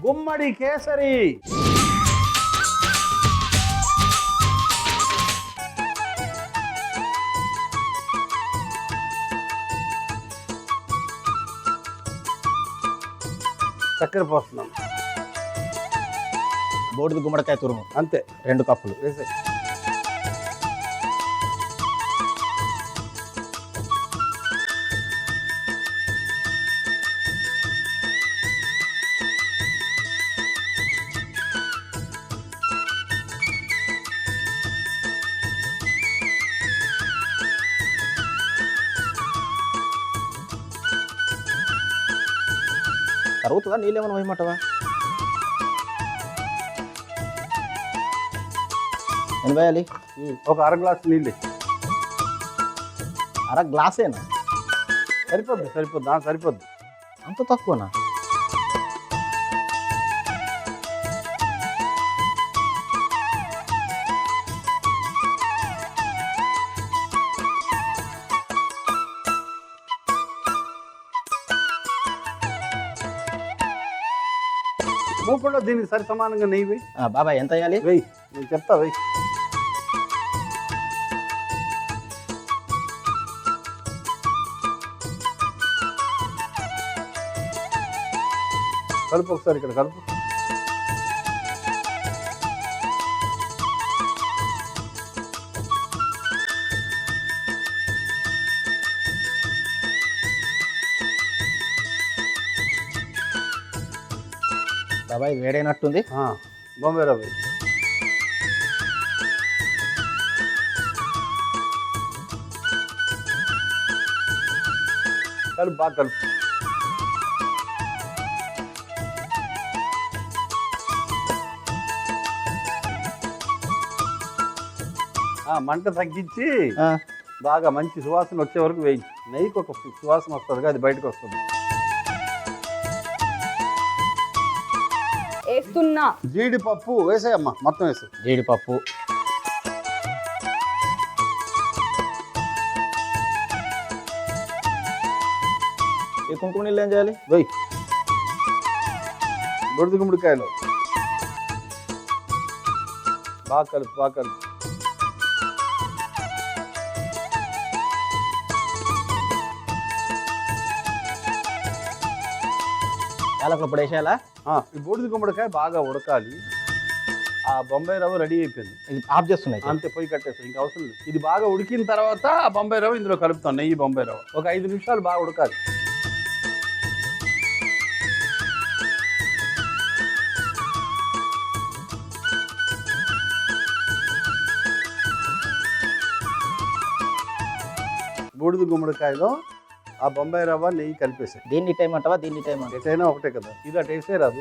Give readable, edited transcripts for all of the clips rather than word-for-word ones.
గుమ్మడి కేసరి. చక్కెర పోస్తున్నాం. బూడిద గుమ్మడికాయ తురుము అంతే 2 కప్పులు వేసే. కరుగుతుందా? నీళ్ళు ఏమైనా వేయమంటావా? ఎంత వేయాలి? ఒక అర గ్లాసు నీళ్ళు. అర గ్లాసేనా? సరిపోద్ది సరిపోద్ది సరిపోద్ది. అంత తక్కువనా? మూకుల్లో దీనికి సరి సమానంగా నెయ్యి వేయి. బాబాయ్ ఎంత వేయాలి? వెయ్యి, నేను చెప్తా వెయ్యి. కలుపు ఒకసారి, ఇక్కడ కలుపు. బాబాయ్ వేడైనట్టుంది. బొంబాయి రవ్వ వేయి. కలుపు, బాగా కలుపు. మంట తగ్గించి బాగా మంచి సువాసన వచ్చే వరకు వేయించు. నెయ్యికి ఒక సువాసన వస్తుంది, అది బయటకు వస్తుంది. వేస్తున్నా. జీడిపప్పు వేసాయమ్మా, మొత్తం వేసే. జీడిపప్పు, ఈ కుంకుమ నీళ్ళు ఏం చేయాలి? వెయ్యి. బొడిద గుమ్మడికాయలు బాగా కలుపు, బాగా కలుపు. యాలకుల పొడి వేసేయాలా? ఈ బూడిద గుమ్మడికాయ బాగా ఉడకాలి. ఆ బొంబాయి రవ్వ రెడీ అయిపోయింది. ఇది ఆఫ్ చేస్తున్నాయి అంతే, పొయ్యి కట్టేస్తాం, ఇంకా అవసరం లేదు. ఇది బాగా ఉడికిన తర్వాత ఆ బొంబాయి రవ్వ ఇందులో కలుపుతాం. నెయ్యి బొంబాయి రవ్వ ఒక 5 నిమిషాలు బాగా ఉడకాలి. బూడిద గుమ్మడికాయలో ఆ బొంబాయి రవ్వ నెయ్యి కలిపేసాయి. దీన్ని టైం అంటావా? దీన్ని టైం అంటే ఎటైనా ఒకటే కదా, ఇది అటు వేసే రాదు.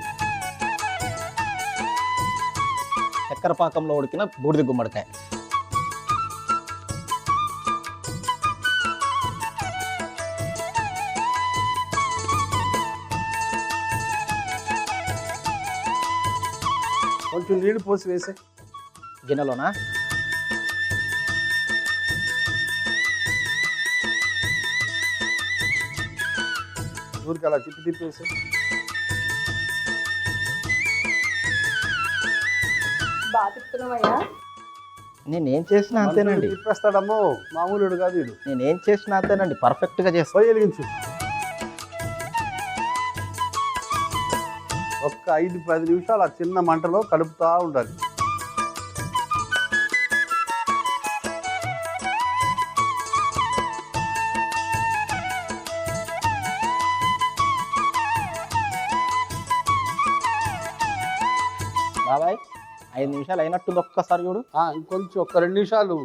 చక్కెర పాకంలో ఉడికిన బూడిద గుమ్మడికాయ. కొంచెం నీళ్ళు పోసి వేసే గిన్నెలోనా? ఊరికి అలా తిప్పి తిప్పి వేసే. బాగా తిప్పుతున్నావయ్యా. నేనేం చేసినా అంతేనండి. తిప్పేస్తాడమ్మో, మామూలుడు కాదు వీడు. నేనేం చేసినా అంతేనండి, పర్ఫెక్ట్గా చేస్తా. పొయ్యి వెలిగించు. ఒక్క 5-10 నిమిషాలు ఆ చిన్న మంటలో కలుపుతూ ఉండాలి. బాబాయ్ 5 నిమిషాలు అయినట్టుంది, ఒక్కసారి చూడు. ఇంకొంచెం ఒక్క 2 నిమిషాలు.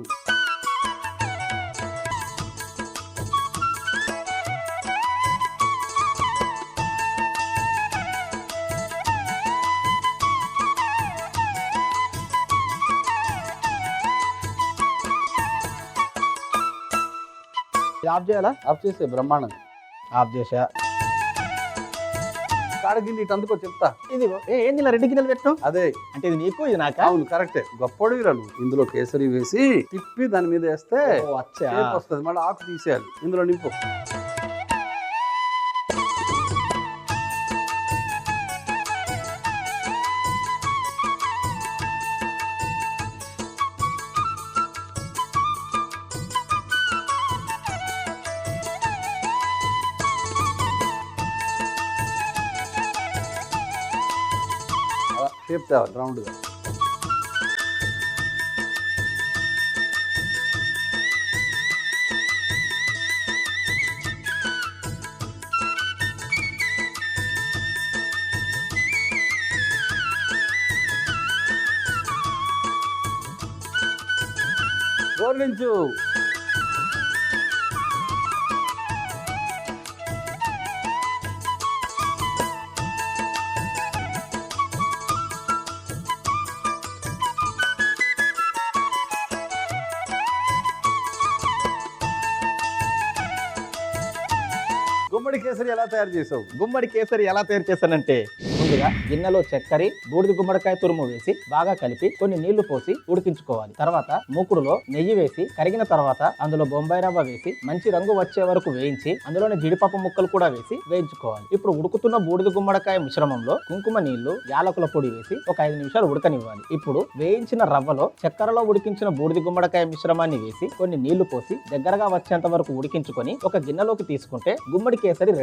ఆఫ్ చేయాలా? ఆఫ్ చేసే, బ్రహ్మాండంగా ఆఫ్ చేసా. కాడగిన్ని ఇటు అందుకో చెప్తా. ఇది ఏంది ఇలా 2 గిన్నెలు పెట్టు? అదే అంటే ఇది నీకు, ఇది నాకా? అవును, కరెక్టే. గొప్పడు వీరను. ఇందులో కేసరి వేసి తిప్పి దాని మీద వేస్తే షేప్ వస్తుంది. మళ్ళీ ఆకు తీసేయాలి, ఇందులో నింపు. షేప్ తేవాలి రౌండ్గా. గోర్లించు. గుమ్మడి కేసరి ఎలా తయారు చేసావు? గుమ్మడి కేసరి ఎలా తయారు చేశానంటే, ముందుగా గిన్నెలో చక్కెర, బూడిద గుమ్మడికాయ తురుము వేసి బాగా కలిపి కొన్ని నీళ్లు పోసి ఉడికించుకోవాలి. తర్వాత మూకుడులో నెయ్యి వేసి కరిగిన తర్వాత అందులో బొంబాయి రవ్వ వేసి మంచి రంగు వచ్చే వరకు వేయించి అందులోనే జీడిపప్పు ముక్కలు కూడా వేసి వేయించుకోవాలి. ఇప్పుడు ఉడుకుతున్న బూడిద గుమ్మడికాయ మిశ్రమంలో కుంకుమ నీళ్లు, యాలకుల పొడి వేసి ఒక 5 నిమిషాలు ఉడకనివ్వాలి. ఇప్పుడు వేయించిన రవ్వలో చక్కెరలో ఉడికించిన బూడిద గుమ్మడికాయ మిశ్రమాన్ని వేసి కొన్ని నీళ్లు పోసి దగ్గరగా వచ్చేంత వరకు ఉడికించుకొని ఒక గిన్నెలోకి తీసుకుంటే గుమ్మడి కేసరి రెడీ.